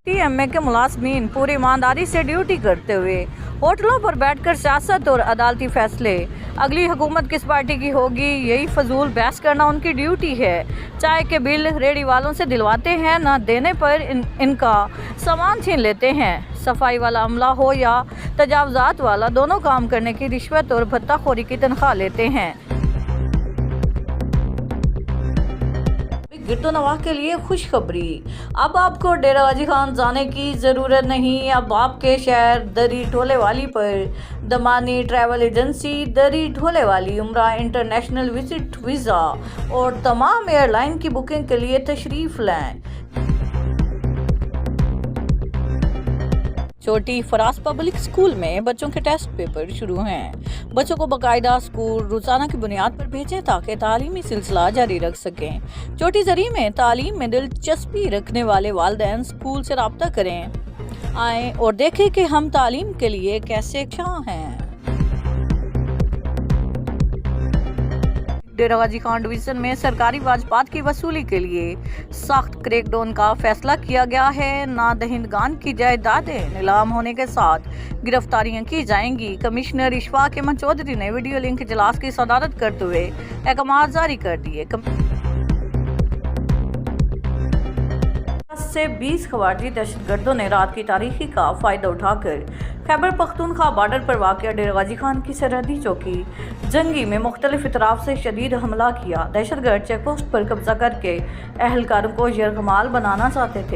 TMA के मुलाजमीन पूरी ईमानदारी से ड्यूटी करते हुए होटलों पर बैठकर सियासत और अदालती फैसले, अगली हुकूमत किस पार्टी की होगी यही फजूल बहस करना उनकी ड्यूटी है। चाय के बिल रेडी वालों से दिलवाते हैं, न देने पर इनका सामान छीन लेते हैं। सफाई वाला अमला हो या तजावजात वाला, दोनों काम करने की रिश्वत और भत्ताखोरी की तनख्वाह लेते हैं। गिरदोनवाह के लिए खुशखबरी, अब आपको डेरा गाजी खान जाने की ज़रूरत नहीं। अब आपके शहर दरी ढोलेवाली पर दमानी ट्रैवल एजेंसी दरी ढोलेवाली उम्रा इंटरनेशनल विजिट वीज़ा और तमाम एयरलाइन की बुकिंग के लिए तशरीफ़ लाएं। छोटी फराज पब्लिक स्कूल में बच्चों के टेस्ट पेपर शुरू हैं। बच्चों को बाकायदा स्कूल रोजाना की बुनियाद पर भेजें ताकि तालीमी सिलसिला जारी रख सकें। छोटी जरी में तालीम में दिलचस्पी रखने वाले वालिदैन स्कूल से राब्ता करें, आएँ और देखें कि हम तालीम के लिए कैसे अच्छा हैं। डेरा गाजी खान डिवीजन में सरकारी वाजपात की वसूली के लिए सख्त क्रैकडाउन का फैसला किया गया है। नादहिंदगान की जायदादें नीलाम होने के साथ गिरफ्तारियां की जाएंगी। कमिश्नर इशफाक अहमद चौधरी ने वीडियो लिंक इजलास की सदारत करते हुए अहकाम जारी कर दिए। से 20 खवारजी दहशतगर्दों ने रात की तारीखी का फायदा उठाकर खैबर पख्तूनख्वा बॉर्डर पर वाक़िया डेरा गाजी खान की सरहदी चौकी जंगी में मुख्तलिफ इतराफ से शदीद हमला किया। दहशतगर्द चेकपोस्ट पर कब्जा करके अहलकारों को यरगमाल बनाना चाहते थे।